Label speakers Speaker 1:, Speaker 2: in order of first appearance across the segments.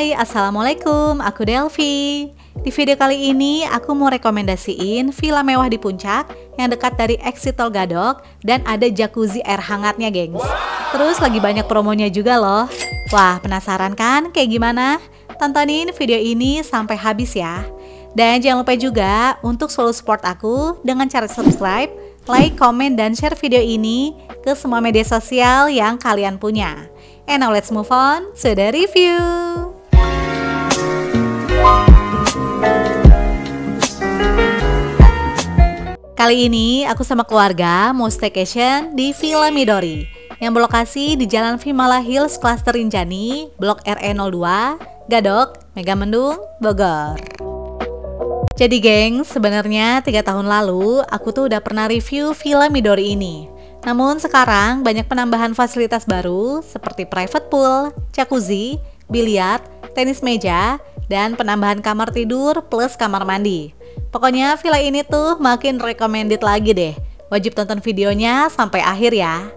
Speaker 1: Hai, Assalamualaikum, aku Delvi. Di video kali ini aku mau rekomendasiin villa mewah di puncak yang dekat dari exit tol Gadok dan ada jacuzzi air hangatnya, gengs. Terus lagi banyak promonya juga loh. Wah, penasaran kan kayak gimana? Tontonin video ini sampai habis ya. Dan jangan lupa juga untuk selalu support aku dengan cara subscribe, like, komen, dan share video ini ke semua media sosial yang kalian punya. And now let's move on to the review. Kali ini aku sama keluarga mau staycation di Villa Midori yang berlokasi di Jalan Vimala Hills, Klaster Rinjani, Blok RE02, Gadok, Megamendung, Bogor. Jadi geng, sebenarnya 3 tahun lalu aku tuh udah pernah review Villa Midori ini. Namun sekarang banyak penambahan fasilitas baru seperti private pool, jacuzzi, biliar, tenis meja, dan penambahan kamar tidur plus kamar mandi. Pokoknya villa ini tuh makin recommended lagi deh. Wajib tonton videonya sampai akhir ya.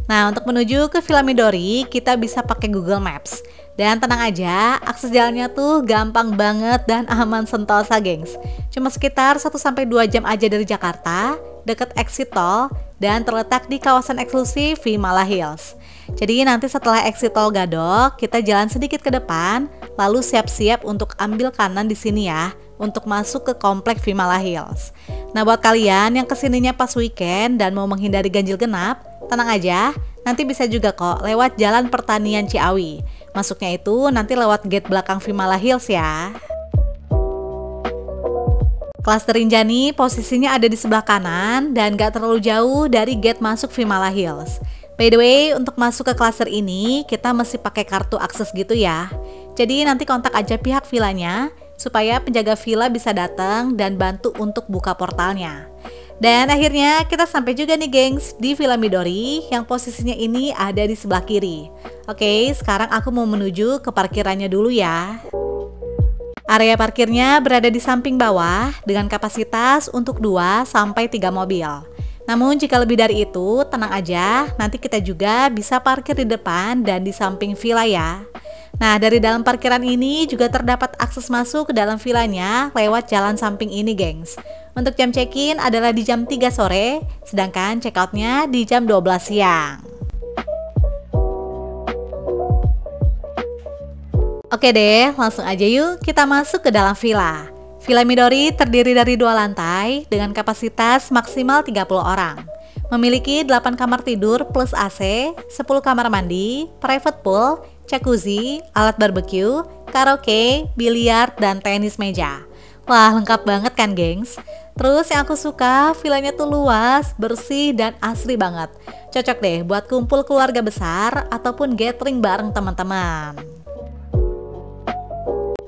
Speaker 1: Nah, untuk menuju ke Villa Midori kita bisa pakai Google Maps. Dan tenang aja, akses jalannya tuh gampang banget dan aman sentosa, gengs. Cuma sekitar 1-2 jam aja dari Jakarta, deket exit tol, dan terletak di kawasan eksklusif Vimala Hills. Jadi nanti setelah exit tol Gadok, kita jalan sedikit ke depan, lalu siap-siap untuk ambil kanan di sini ya, untuk masuk ke komplek Vimala Hills. Nah, buat kalian yang kesininya pas weekend dan mau menghindari ganjil genap, tenang aja, nanti bisa juga kok lewat Jalan Pertanian Ciawi. Masuknya itu nanti lewat gate belakang Vimala Hills ya. Klaster Rinjani posisinya ada di sebelah kanan dan gak terlalu jauh dari gate masuk Vimala Hills. By the way, untuk masuk ke klaster ini kita mesti pakai kartu akses gitu ya. Jadi nanti kontak aja pihak villanya supaya penjaga villa bisa datang dan bantu untuk buka portalnya. Dan akhirnya kita sampai juga nih gengs di Villa Midori yang posisinya ini ada di sebelah kiri. Oke, sekarang aku mau menuju ke parkirannya dulu ya. Area parkirnya berada di samping bawah dengan kapasitas untuk 2-3 mobil. Namun jika lebih dari itu, tenang aja, nanti kita juga bisa parkir di depan dan di samping villa ya. Nah, dari dalam parkiran ini juga terdapat akses masuk ke dalam villanya lewat jalan samping ini, gengs. Untuk jam check-in adalah di jam 3 sore, sedangkan check-outnya di jam 12 siang. Oke deh, langsung aja yuk kita masuk ke dalam villa. Villa Midori terdiri dari 2 lantai dengan kapasitas maksimal 30 orang. Memiliki 8 kamar tidur plus AC, 10 kamar mandi, private pool, jacuzzi, alat barbecue, karaoke, biliar, dan tenis meja. Wah, lengkap banget kan, gengs? Terus yang aku suka, villanya tuh luas, bersih, dan asri banget. Cocok deh buat kumpul keluarga besar ataupun gathering bareng teman-teman.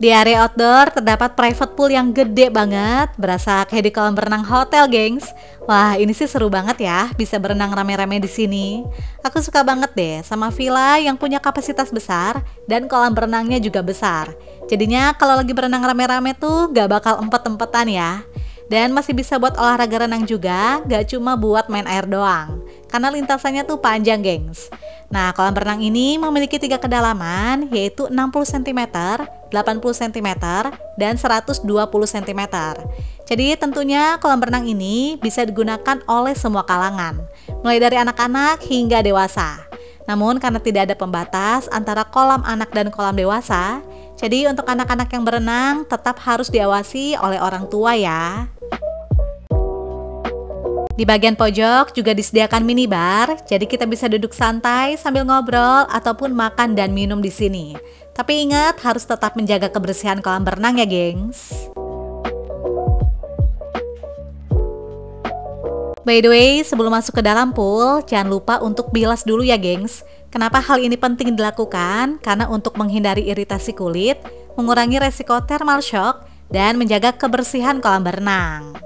Speaker 1: Di area outdoor terdapat private pool yang gede banget, berasa kayak di kolam berenang hotel, gengs. Wah, ini sih seru banget ya, bisa berenang rame-rame di sini. Aku suka banget deh sama villa yang punya kapasitas besar dan kolam berenangnya juga besar. Jadinya kalau lagi berenang rame-rame tuh gak bakal empet-empetan ya. Dan masih bisa buat olahraga renang juga, gak cuma buat main air doang. Karena lintasannya tuh panjang, gengs. Nah, kolam renang ini memiliki 3 kedalaman, yaitu 60 cm, 80 cm, dan 120 cm. Jadi tentunya kolam renang ini bisa digunakan oleh semua kalangan, mulai dari anak-anak hingga dewasa. Namun karena tidak ada pembatas antara kolam anak dan kolam dewasa, jadi untuk anak-anak yang berenang tetap harus diawasi oleh orang tua ya. Di bagian pojok juga disediakan minibar, jadi kita bisa duduk santai sambil ngobrol ataupun makan dan minum di sini. Tapi ingat, harus tetap menjaga kebersihan kolam berenang ya, gengs. By the way, sebelum masuk ke dalam pool, jangan lupa untuk bilas dulu ya, gengs. Kenapa hal ini penting dilakukan? Karena untuk menghindari iritasi kulit, mengurangi resiko thermal shock, dan menjaga kebersihan kolam berenang.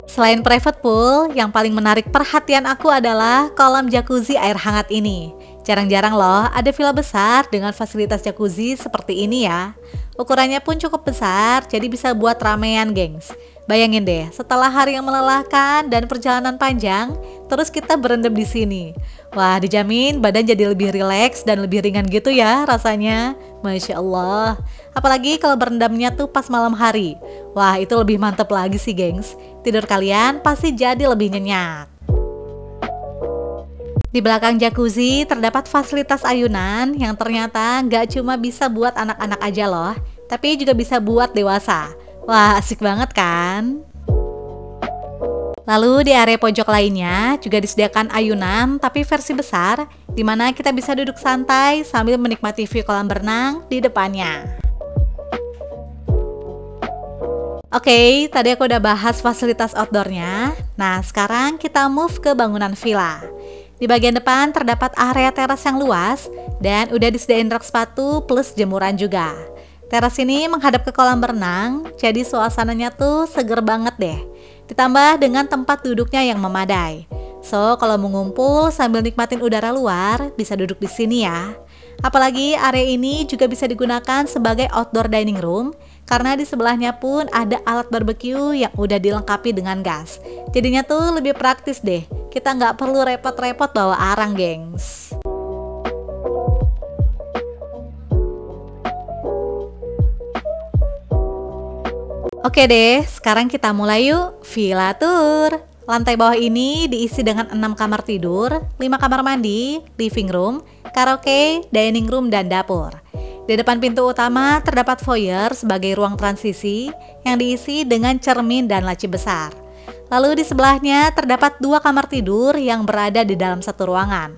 Speaker 1: Selain private pool, yang paling menarik perhatian aku adalah kolam jacuzzi air hangat ini. Jarang-jarang loh ada villa besar dengan fasilitas jacuzzi seperti ini ya. Ukurannya pun cukup besar, jadi bisa buat ramean, gengs. Bayangin deh, setelah hari yang melelahkan dan perjalanan panjang, terus kita berendam di sini. Wah, dijamin badan jadi lebih rileks dan lebih ringan gitu ya rasanya. Masya Allah. Apalagi kalau berendamnya tuh pas malam hari. Wah, itu lebih mantep lagi sih, gengs. Tidur kalian pasti jadi lebih nyenyak. Di belakang jacuzzi terdapat fasilitas ayunan yang ternyata nggak cuma bisa buat anak-anak aja loh, tapi juga bisa buat dewasa. Wah, asik banget kan? Lalu di area pojok lainnya juga disediakan ayunan tapi versi besar, di mana kita bisa duduk santai sambil menikmati view kolam berenang di depannya. Oke, tadi aku udah bahas fasilitas outdoornya. Nah, sekarang kita move ke bangunan villa. Di bagian depan terdapat area teras yang luas dan udah disediain rak sepatu plus jemuran juga. Teras ini menghadap ke kolam berenang, jadi suasananya tuh seger banget deh. Ditambah dengan tempat duduknya yang memadai. So, kalau mau ngumpul sambil nikmatin udara luar, bisa duduk di sini ya. Apalagi area ini juga bisa digunakan sebagai outdoor dining room, karena di sebelahnya pun ada alat barbecue yang udah dilengkapi dengan gas. Jadinya tuh lebih praktis deh, kita nggak perlu repot-repot bawa arang, gengs. Oke deh, sekarang kita mulai yuk villa tour. Lantai bawah ini diisi dengan 6 kamar tidur, 5 kamar mandi, living room, karaoke, dining room, dan dapur. Di depan pintu utama terdapat foyer sebagai ruang transisi yang diisi dengan cermin dan laci besar. Lalu di sebelahnya terdapat 2 kamar tidur yang berada di dalam satu ruangan.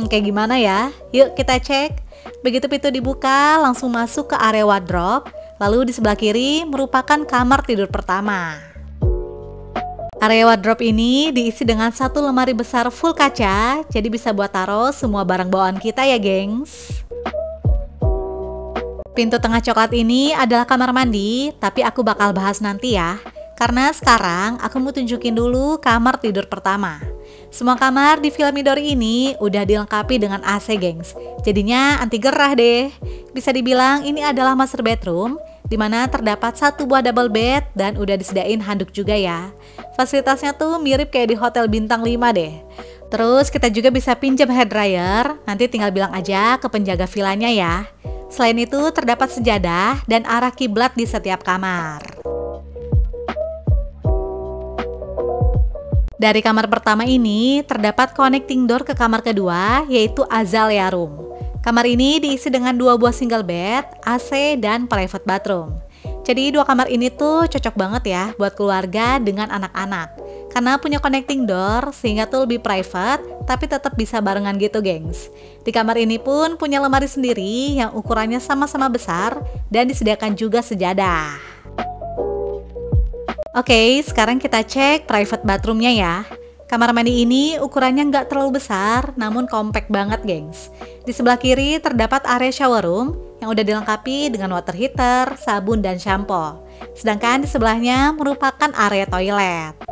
Speaker 1: Kayak gimana ya? Yuk kita cek. Begitu pintu dibuka, langsung masuk ke area wardrobe. Lalu di sebelah kiri merupakan kamar tidur pertama. Area wardrobe ini diisi dengan satu lemari besar full kaca, jadi bisa buat taruh semua barang bawaan kita ya, gengs. Pintu tengah coklat ini adalah kamar mandi, tapi aku bakal bahas nanti ya. Karena sekarang aku mau tunjukin dulu kamar tidur pertama. Semua kamar di Villa Midori ini udah dilengkapi dengan AC, gengs. Jadinya anti gerah deh. Bisa dibilang ini adalah master bedroom, di mana terdapat satu buah double bed dan udah disediain handuk juga ya. Fasilitasnya tuh mirip kayak di hotel bintang 5 deh. Terus kita juga bisa pinjam hair dryer, nanti tinggal bilang aja ke penjaga villanya ya. Selain itu terdapat sejadah dan arah kiblat di setiap kamar. Dari kamar pertama ini terdapat connecting door ke kamar kedua, yaitu Azalea Room. Kamar ini diisi dengan 2 buah single bed, AC, dan private bathroom. Jadi 2 kamar ini tuh cocok banget ya buat keluarga dengan anak-anak. Karena punya connecting door sehingga tuh lebih private, tapi tetap bisa barengan gitu, gengs. Di kamar ini pun punya lemari sendiri yang ukurannya sama-sama besar dan disediakan juga sejadah. Oke, sekarang kita cek private bathroomnya ya. Kamar mandi ini ukurannya nggak terlalu besar, namun compact banget, gengs. Di sebelah kiri terdapat area shower room yang udah dilengkapi dengan water heater, sabun, dan shampoo. Sedangkan di sebelahnya merupakan area toilet.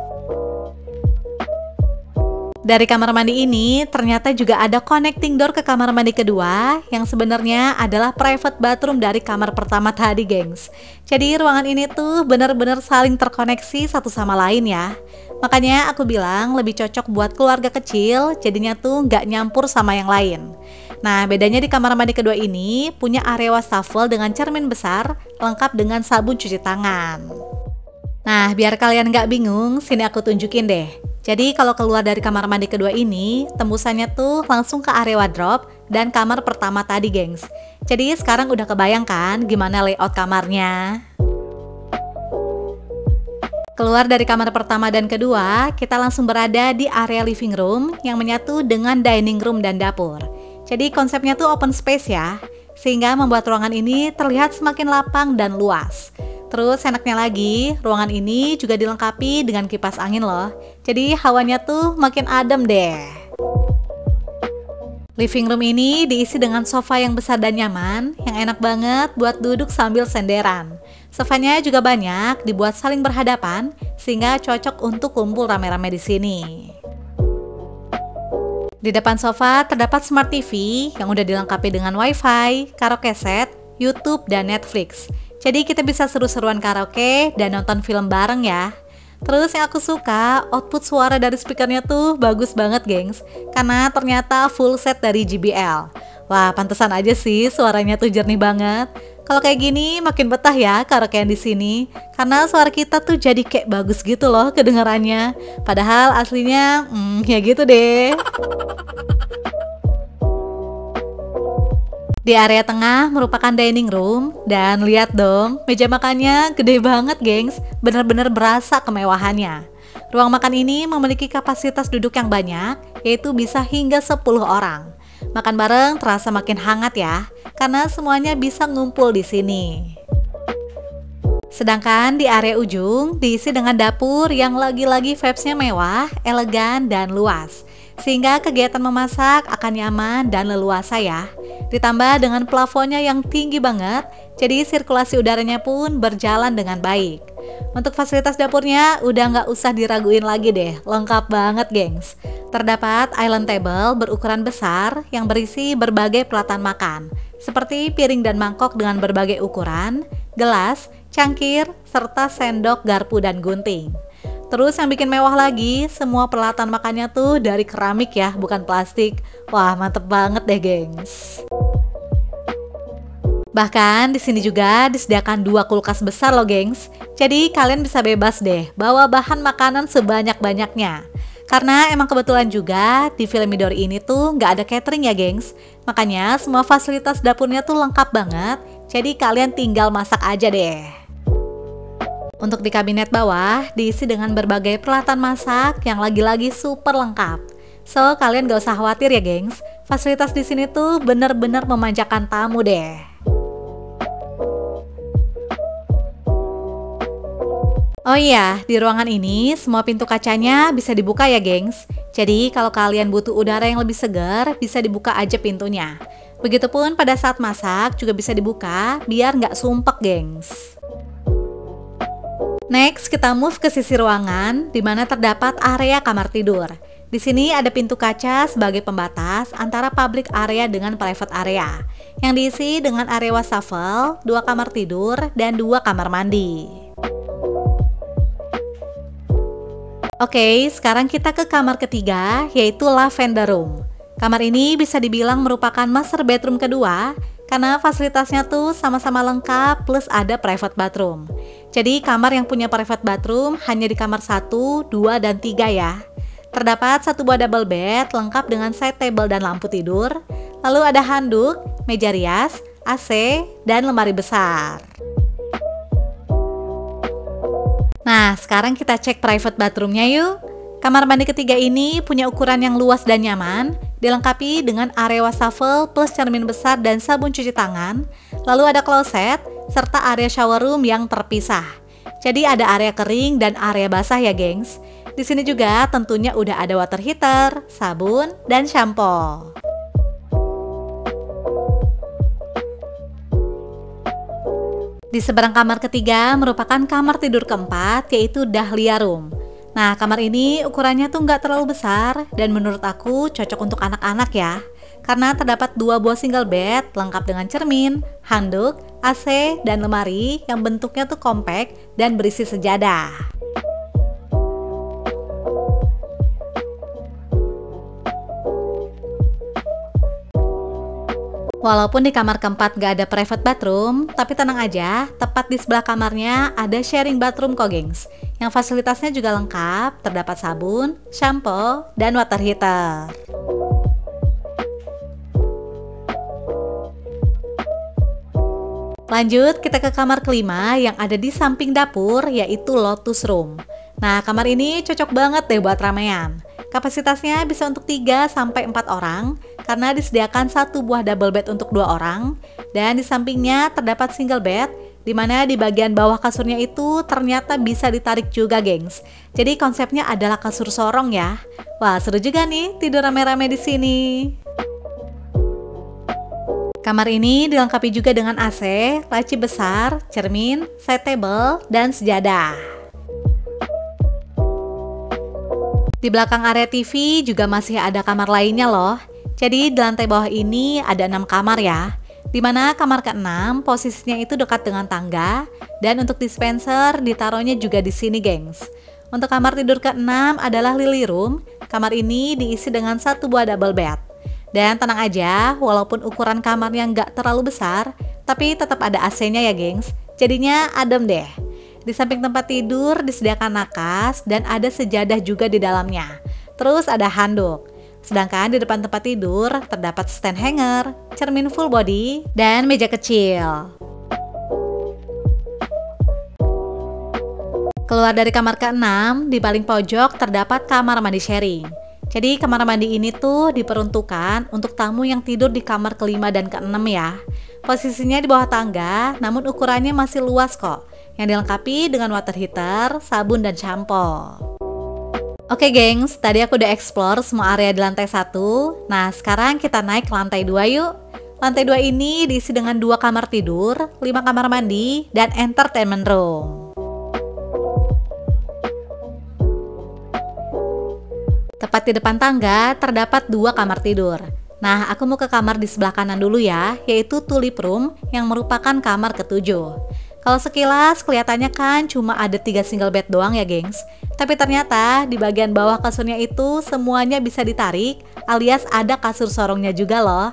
Speaker 1: Dari kamar mandi ini ternyata juga ada connecting door ke kamar mandi kedua yang sebenarnya adalah private bathroom dari kamar pertama tadi, gengs. Jadi ruangan ini tuh benar-benar saling terkoneksi satu sama lain ya. Makanya aku bilang lebih cocok buat keluarga kecil, jadinya tuh nggak nyampur sama yang lain. Nah, bedanya di kamar mandi kedua ini punya area wastafel dengan cermin besar lengkap dengan sabun cuci tangan. Nah, biar kalian nggak bingung, sini aku tunjukin deh. Jadi kalau keluar dari kamar mandi kedua ini, tembusannya tuh langsung ke area wardrobe dan kamar pertama tadi, gengs. Jadi sekarang udah kebayangkan gimana layout kamarnya. Keluar dari kamar pertama dan kedua, kita langsung berada di area living room yang menyatu dengan dining room dan dapur. Jadi konsepnya tuh open space ya, sehingga membuat ruangan ini terlihat semakin lapang dan luas. Terus enaknya lagi, ruangan ini juga dilengkapi dengan kipas angin loh. Jadi hawanya tuh makin adem deh. Living room ini diisi dengan sofa yang besar dan nyaman, yang enak banget buat duduk sambil senderan. Sofanya juga banyak, dibuat saling berhadapan, sehingga cocok untuk kumpul rame-rame di sini. Di depan sofa terdapat smart TV yang udah dilengkapi dengan wifi, karaoke set, YouTube, dan Netflix. Jadi kita bisa seru-seruan karaoke dan nonton film bareng ya. Terus yang aku suka, output suara dari speakernya tuh bagus banget gengs, karena ternyata full set dari JBL. Wah, pantesan aja sih suaranya tuh jernih banget. Kalau kayak gini makin betah ya karaokean di sini, karena suara kita tuh jadi kayak bagus gitu loh kedengarannya. Padahal aslinya, ya gitu deh. Di area tengah merupakan dining room, dan lihat dong, meja makannya gede banget gengs, bener-bener berasa kemewahannya. Ruang makan ini memiliki kapasitas duduk yang banyak, yaitu bisa hingga 10 orang. Makan bareng terasa makin hangat ya, karena semuanya bisa ngumpul di sini. Sedangkan di area ujung diisi dengan dapur yang lagi-lagi vibes-nya mewah, elegan, dan luas. Sehingga kegiatan memasak akan nyaman dan leluasa ya. Ditambah dengan plafonnya yang tinggi banget, jadi sirkulasi udaranya pun berjalan dengan baik. Untuk fasilitas dapurnya udah nggak usah diraguin lagi deh, lengkap banget gengs. Terdapat island table berukuran besar yang berisi berbagai pelatan makan, seperti piring dan mangkok dengan berbagai ukuran, gelas, cangkir, serta sendok, garpu, dan gunting. Terus yang bikin mewah lagi, semua peralatan makannya tuh dari keramik ya, bukan plastik. Wah, mantep banget deh, gengs. Bahkan di sini juga disediakan 2 kulkas besar loh, gengs. Jadi kalian bisa bebas deh bawa bahan makanan sebanyak-banyaknya. Karena emang kebetulan juga di Villa Midori ini tuh nggak ada catering ya, gengs. Makanya semua fasilitas dapurnya tuh lengkap banget. Jadi kalian tinggal masak aja deh. Untuk di kabinet bawah diisi dengan berbagai peralatan masak yang lagi-lagi super lengkap. So, kalian gak usah khawatir ya, gengs. Fasilitas di sini tuh bener-bener memanjakan tamu deh. Oh iya, di ruangan ini semua pintu kacanya bisa dibuka ya, gengs. Jadi, kalau kalian butuh udara yang lebih segar, bisa dibuka aja pintunya. Begitupun pada saat masak juga bisa dibuka biar nggak sumpek, gengs. Next, kita move ke sisi ruangan, di mana terdapat area kamar tidur. Di sini ada pintu kaca sebagai pembatas antara public area dengan private area, yang diisi dengan area wastafel, 2 kamar tidur, dan 2 kamar mandi. Oke, sekarang kita ke kamar ketiga, yaitu lavender room. Kamar ini bisa dibilang merupakan master bedroom kedua, karena fasilitasnya tuh sama-sama lengkap plus ada private bathroom. Jadi kamar yang punya private bathroom hanya di kamar 1, 2, dan 3 ya. Terdapat 1 buah double bed lengkap dengan side table dan lampu tidur. Lalu ada handuk, meja rias, AC, dan lemari besar. Nah, sekarang kita cek private bathroomnya yuk. Kamar mandi ketiga ini punya ukuran yang luas dan nyaman, dilengkapi dengan area wastafel plus cermin besar dan sabun cuci tangan. Lalu ada kloset, serta area shower room yang terpisah. Jadi ada area kering dan area basah ya, gengs. Di sini juga tentunya udah ada water heater, sabun, dan shampoo. Di seberang kamar ketiga merupakan kamar tidur keempat, yaitu Dahlia Room. Nah, kamar ini ukurannya tuh nggak terlalu besar dan menurut aku cocok untuk anak-anak ya. Karena terdapat 2 buah single bed lengkap dengan cermin, handuk, AC, dan lemari yang bentuknya tuh compact dan berisi sejadah. Walaupun di kamar keempat gak ada private bathroom, tapi tenang aja, tepat di sebelah kamarnya ada sharing bathroom kok, gengs. Yang fasilitasnya juga lengkap, terdapat sabun, shampoo, dan water heater. Lanjut, kita ke kamar kelima yang ada di samping dapur, yaitu Lotus Room. Nah, kamar ini cocok banget deh buat ramean. Kapasitasnya bisa untuk 3-4 orang, karena disediakan 1 buah double bed untuk 2 orang, dan di sampingnya terdapat single bed, di mana di bagian bawah kasurnya itu ternyata bisa ditarik juga, gengs. Jadi konsepnya adalah kasur sorong ya. Wah, seru juga nih tidur rame-rame di sini. Kamar ini dilengkapi juga dengan AC, laci besar, cermin, side table, dan sejadah. Di belakang area TV juga masih ada kamar lainnya loh. Jadi di lantai bawah ini ada 6 kamar ya. Dimana kamar ke-6 posisinya itu dekat dengan tangga, dan untuk dispenser ditaruhnya juga di sini, gengs. Untuk kamar tidur ke-6 adalah Lily Room. Kamar ini diisi dengan satu buah double bed. Dan tenang aja, walaupun ukuran kamarnya nggak terlalu besar, tapi tetap ada AC-nya ya, gengs. Jadinya adem deh. Di samping tempat tidur disediakan nakas dan ada sejadah juga di dalamnya. Terus ada handuk. Sedangkan di depan tempat tidur terdapat stand hanger, cermin full body, dan meja kecil. Keluar dari kamar ke-6, di paling pojok terdapat kamar mandi sharing. Jadi kamar mandi ini tuh diperuntukkan untuk tamu yang tidur di kamar ke-5 dan ke-6 ya. Posisinya di bawah tangga, namun ukurannya masih luas kok. Yang dilengkapi dengan water heater, sabun, dan shampoo. Oke gengs, tadi aku udah explore semua area di lantai 1. Nah sekarang kita naik ke lantai 2 yuk. Lantai 2 ini diisi dengan 2 kamar tidur, 5 kamar mandi, dan entertainment room. Tepat di depan tangga terdapat 2 kamar tidur. Nah aku mau ke kamar di sebelah kanan dulu ya, yaitu tulip room yang merupakan kamar ke-7. Kalau sekilas kelihatannya kan cuma ada 3 single bed doang ya gengs. Tapi ternyata di bagian bawah kasurnya itu semuanya bisa ditarik, alias ada kasur sorongnya juga loh.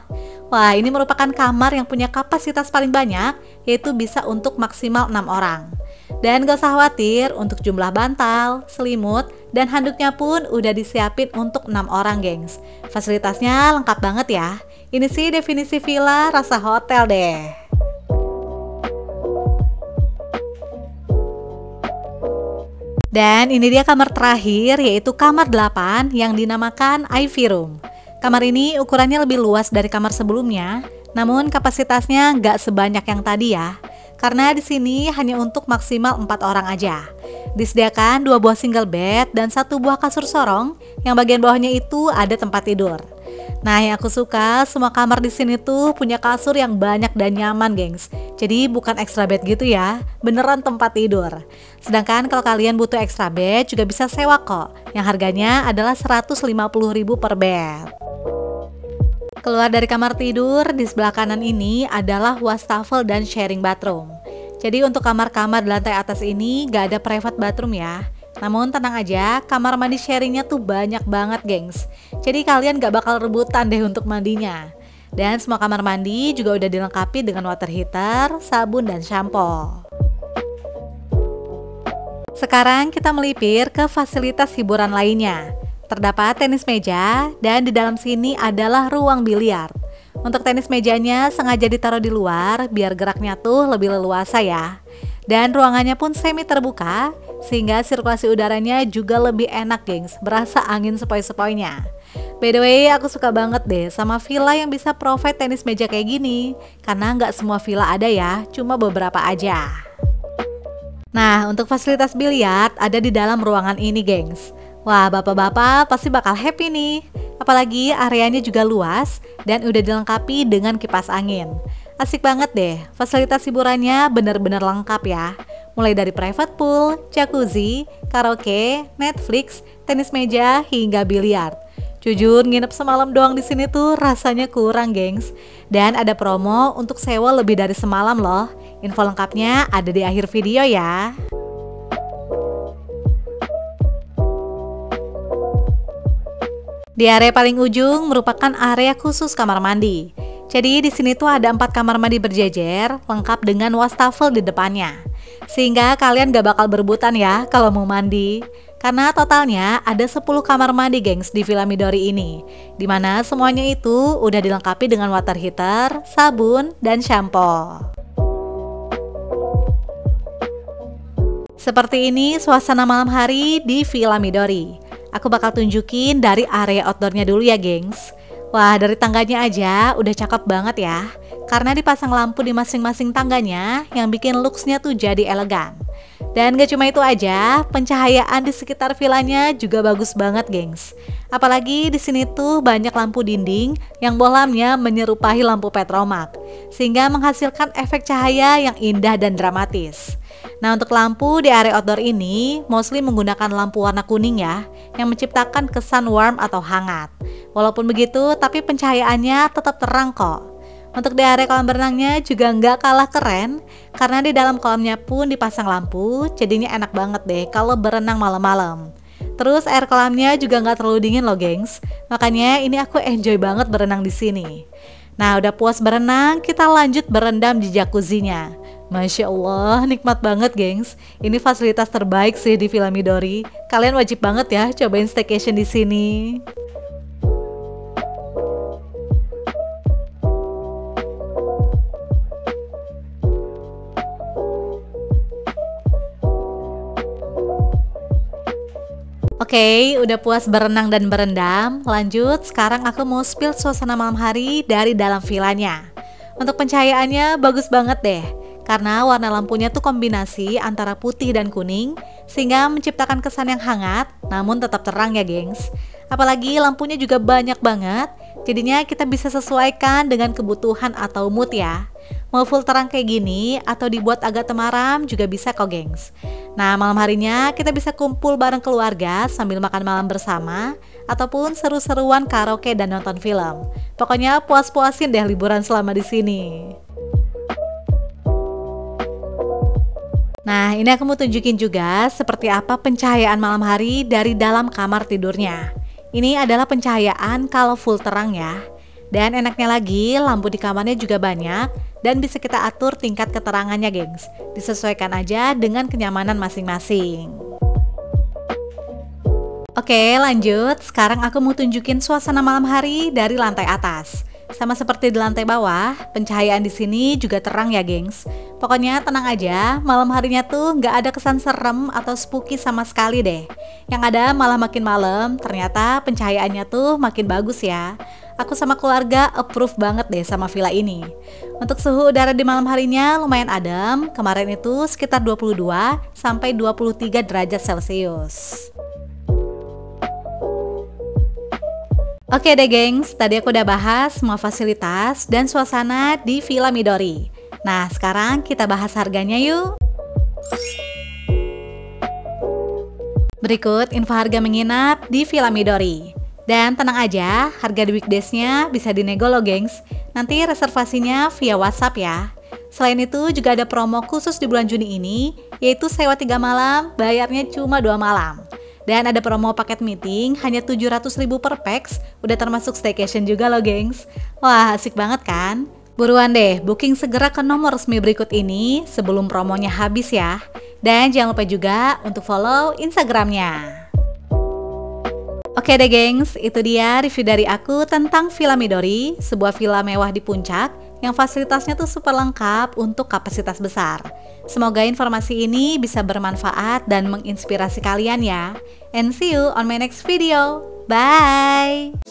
Speaker 1: Wah ini merupakan kamar yang punya kapasitas paling banyak, yaitu bisa untuk maksimal 6 orang. Dan gak usah khawatir untuk jumlah bantal, selimut, dan handuknya pun udah disiapin untuk 6 orang gengs. Fasilitasnya lengkap banget ya. Ini sih definisi villa rasa hotel deh. Dan ini dia kamar terakhir, yaitu kamar 8 yang dinamakan Ivy Room. Kamar ini ukurannya lebih luas dari kamar sebelumnya, namun kapasitasnya nggak sebanyak yang tadi ya. Karena di sini hanya untuk maksimal 4 orang aja. Disediakan 2 buah single bed dan 1 buah kasur sorong, yang bagian bawahnya itu ada tempat tidur. Nah, yang aku suka semua kamar di sini tuh punya kasur yang banyak dan nyaman, gengs. Jadi bukan extra bed gitu ya, beneran tempat tidur. Sedangkan kalau kalian butuh extra bed juga bisa sewa kok, yang harganya adalah 150.000 per bed. Keluar dari kamar tidur, di sebelah kanan ini adalah wastafel dan sharing bathroom. Jadi untuk kamar-kamar di lantai atas ini gak ada private bathroom ya. Namun tenang aja, kamar mandi sharingnya tuh banyak banget gengs. Jadi kalian gak bakal rebutan deh untuk mandinya. Dan semua kamar mandi juga udah dilengkapi dengan water heater, sabun, dan shampoo. Sekarang kita melipir ke fasilitas hiburan lainnya. Terdapat tenis meja, dan di dalam sini adalah ruang biliar. Untuk tenis mejanya sengaja ditaruh di luar biar geraknya tuh lebih leluasa ya. Dan ruangannya pun semi terbuka, sehingga sirkulasi udaranya juga lebih enak gengs, berasa angin sepoi-sepoinya. By the way, aku suka banget deh sama villa yang bisa provide tenis meja kayak gini, karena nggak semua villa ada ya, cuma beberapa aja. Nah, untuk fasilitas biliar ada di dalam ruangan ini gengs. Wah, bapak-bapak pasti bakal happy nih. Apalagi areanya juga luas dan udah dilengkapi dengan kipas angin. Asik banget deh, fasilitas hiburannya bener-bener lengkap ya. Mulai dari private pool, jacuzzi, karaoke, Netflix, tenis meja, hingga biliar. Jujur nginep semalam doang di sini tuh rasanya kurang gengs. Dan ada promo untuk sewa lebih dari semalam loh. Info lengkapnya ada di akhir video ya. Di area paling ujung merupakan area khusus kamar mandi. Jadi di sini tuh ada 4 kamar mandi berjejer, lengkap dengan wastafel di depannya. Sehingga kalian gak bakal berebutan ya kalau mau mandi. Karena totalnya ada 10 kamar mandi gengs di Villa Midori ini. Dimana semuanya itu udah dilengkapi dengan water heater, sabun, dan shampoo. Seperti ini suasana malam hari di Villa Midori. Aku bakal tunjukin dari area outdoornya dulu ya gengs. Wah, dari tangganya aja udah cakep banget ya. Karena dipasang lampu di masing-masing tangganya yang bikin looks-nya tuh jadi elegan. Dan gak cuma itu aja, pencahayaan di sekitar villanya juga bagus banget gengs. Apalagi di sini tuh banyak lampu dinding yang bohlamnya menyerupai lampu petromak. Sehingga menghasilkan efek cahaya yang indah dan dramatis. Nah, untuk lampu di area outdoor ini mostly menggunakan lampu warna kuning ya, yang menciptakan kesan warm atau hangat. Walaupun begitu, tapi pencahayaannya tetap terang kok. Untuk di area kolam berenangnya juga nggak kalah keren, karena di dalam kolamnya pun dipasang lampu, jadinya enak banget deh kalau berenang malam-malam. Terus air kolamnya juga nggak terlalu dingin loh gengs, makanya ini aku enjoy banget berenang di sini. Nah udah puas berenang, kita lanjut berendam di jacuzzinya. Masya Allah, nikmat banget gengs. Ini fasilitas terbaik sih di Villa Midori. Kalian wajib banget ya cobain staycation di sini. Oke, udah puas berenang dan berendam. Lanjut, sekarang aku mau spill suasana malam hari dari dalam villanya. Untuk pencahayaannya bagus banget deh, karena warna lampunya tuh kombinasi antara putih dan kuning, sehingga menciptakan kesan yang hangat, namun tetap terang ya gengs. Apalagi lampunya juga banyak banget, jadinya kita bisa sesuaikan dengan kebutuhan atau mood ya. Mau full terang kayak gini atau dibuat agak temaram juga bisa kok gengs. Nah malam harinya kita bisa kumpul bareng keluarga sambil makan malam bersama, ataupun seru-seruan karaoke dan nonton film. Pokoknya puas-puasin deh liburan selama di sini. Nah ini aku mau tunjukin juga seperti apa pencahayaan malam hari dari dalam kamar tidurnya. Ini adalah pencahayaan kalau full terang ya. Dan enaknya lagi, lampu di kamarnya juga banyak dan bisa kita atur tingkat keterangannya gengs. Disesuaikan aja dengan kenyamanan masing-masing. Oke lanjut, sekarang aku mau tunjukin suasana malam hari dari lantai atas. Sama seperti di lantai bawah, pencahayaan di sini juga terang ya gengs. Pokoknya tenang aja, malam harinya tuh nggak ada kesan serem atau spooky sama sekali deh. Yang ada malah makin malam, ternyata pencahayaannya tuh makin bagus ya. Aku sama keluarga approve banget deh sama villa ini. Untuk suhu udara di malam harinya lumayan adem, kemarin itu sekitar 22 sampai 23 derajat Celcius. Oke deh gengs, tadi aku udah bahas semua fasilitas dan suasana di Villa Midori. Nah sekarang kita bahas harganya yuk. Berikut info harga menginap di Villa Midori. Dan tenang aja, harga di weekdays-nya bisa dinego loh gengs. Nanti reservasinya via WhatsApp ya. Selain itu juga ada promo khusus di bulan Juni ini, yaitu sewa 3 malam, bayarnya cuma 2 malam. Dan ada promo paket meeting hanya 700.000 per pax, udah termasuk staycation juga loh gengs. Wah asik banget kan? Buruan deh, booking segera ke nomor resmi berikut ini sebelum promonya habis ya. Dan jangan lupa juga untuk follow Instagramnya. Oke deh gengs, itu dia review dari aku tentang Villa Midori, sebuah villa mewah di puncak yang fasilitasnya tuh super lengkap untuk kapasitas besar. Semoga informasi ini bisa bermanfaat dan menginspirasi kalian ya. And see you on my next video. Bye!